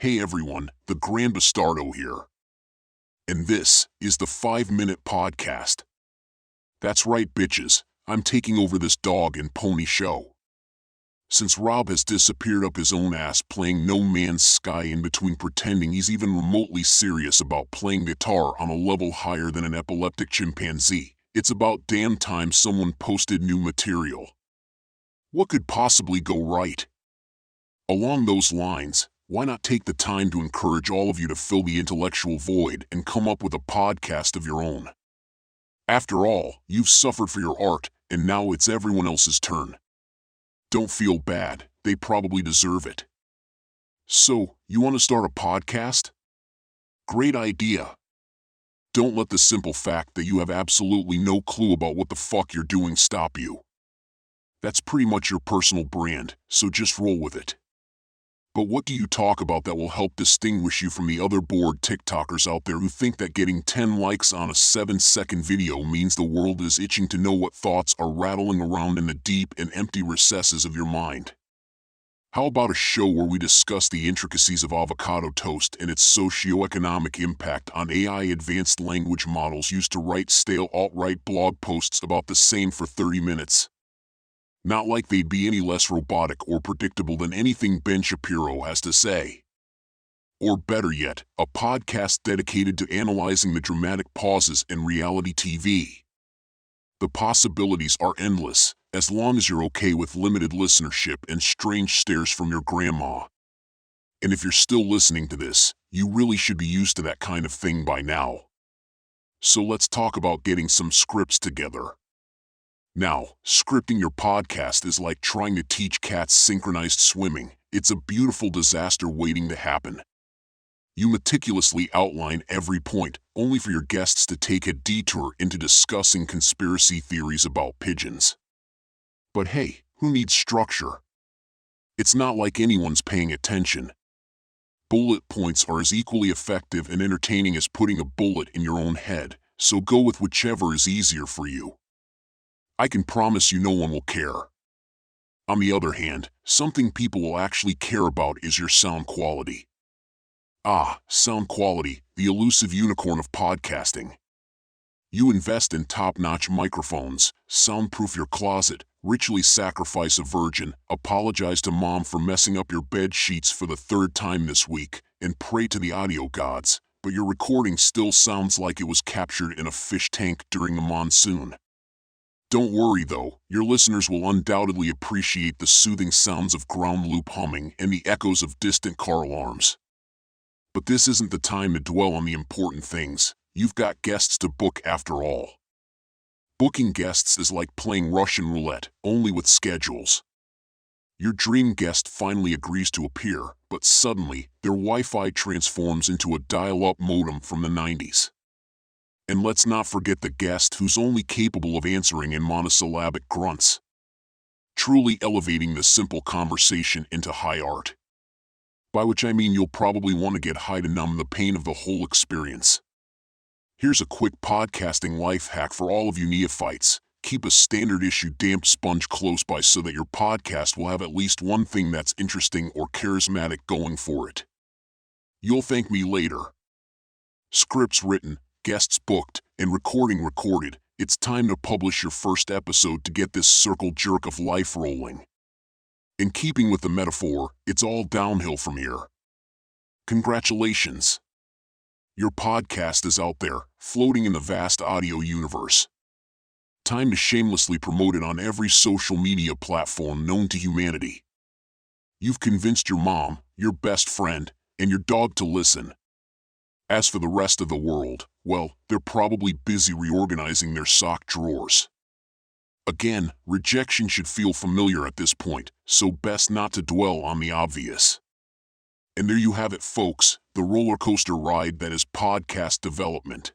Hey everyone, the Grand Bastardo here. And this is the 5-Minute Podcast. That's right, bitches, I'm taking over this dog and pony show. Since Rob has disappeared up his own ass playing No Man's Sky in between pretending he's even remotely serious about playing guitar on a level higher than an epileptic chimpanzee, it's about damn time someone posted new material. What could possibly go right? Along those lines, why not take the time to encourage all of you to fill the intellectual void and come up with a podcast of your own? After all, you've suffered for your art, and now it's everyone else's turn. Don't feel bad, they probably deserve it. So, you want to start a podcast? Great idea. Don't let the simple fact that you have absolutely no clue about what the fuck you're doing stop you. That's pretty much your personal brand, so just roll with it. But what do you talk about that will help distinguish you from the other bored TikTokers out there who think that getting 10 likes on a 7-second video means the world is itching to know what thoughts are rattling around in the deep and empty recesses of your mind? How about a show where we discuss the intricacies of avocado toast and its socio-economic impact on AI advanced language models used to write stale alt-right blog posts about the same for 30 minutes? Not like they'd be any less robotic or predictable than anything Ben Shapiro has to say. Or better yet, a podcast dedicated to analyzing the dramatic pauses in reality TV. The possibilities are endless, as long as you're okay with limited listenership and strange stares from your grandma. And if you're still listening to this, you really should be used to that kind of thing by now. So let's talk about getting some scripts together. Now, scripting your podcast is like trying to teach cats synchronized swimming. It's a beautiful disaster waiting to happen. You meticulously outline every point, only for your guests to take a detour into discussing conspiracy theories about pigeons. But hey, who needs structure? It's not like anyone's paying attention. Bullet points are as equally effective and entertaining as putting a bullet in your own head, so go with whichever is easier for you. I can promise you no one will care. On the other hand, something people will actually care about is your sound quality. Ah, sound quality, the elusive unicorn of podcasting. You invest in top-notch microphones, soundproof your closet, ritually sacrifice a virgin, apologize to mom for messing up your bed sheets for the 3rd time this week, and pray to the audio gods, but your recording still sounds like it was captured in a fish tank during a monsoon. Don't worry though, your listeners will undoubtedly appreciate the soothing sounds of ground loop humming and the echoes of distant car alarms. But this isn't the time to dwell on the important things. You've got guests to book after all. Booking guests is like playing Russian roulette, only with schedules. Your dream guest finally agrees to appear, but suddenly, their Wi-Fi transforms into a dial-up modem from the 90s. And let's not forget the guest who's only capable of answering in monosyllabic grunts. Truly elevating the simple conversation into high art. By which I mean you'll probably want to get high to numb the pain of the whole experience. Here's a quick podcasting life hack for all of you neophytes. Keep a standard issue damp sponge close by so that your podcast will have at least one thing that's interesting or charismatic going for it. You'll thank me later. Scripts written, guests booked, and recording recorded, it's time to publish your first episode to get this circle jerk of life rolling. In keeping with the metaphor, it's all downhill from here. Congratulations. Your podcast is out there, floating in the vast audio universe. Time to shamelessly promote it on every social media platform known to humanity. You've convinced your mom, your best friend, and your dog to listen. As for the rest of the world, well, they're probably busy reorganizing their sock drawers. Again, rejection should feel familiar at this point, so best not to dwell on the obvious. And there you have it, folks, the roller coaster ride that is podcast development.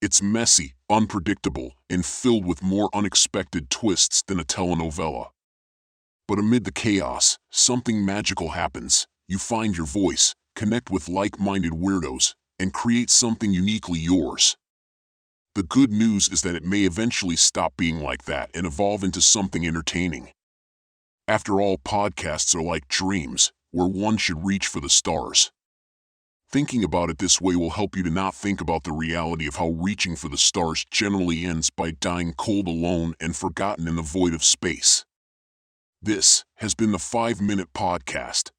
It's messy, unpredictable, and filled with more unexpected twists than a telenovela. But amid the chaos, something magical happens. You find your voice, connect with like-minded weirdos, and create something uniquely yours. The good news is that it may eventually stop being like that and evolve into something entertaining. After all, podcasts are like dreams. where one should reach for the stars. Thinking about it this way will help you to not think about the reality of how reaching for the stars generally ends by dying cold alone and forgotten in the void of space. This has been the 5 Minute Podcast.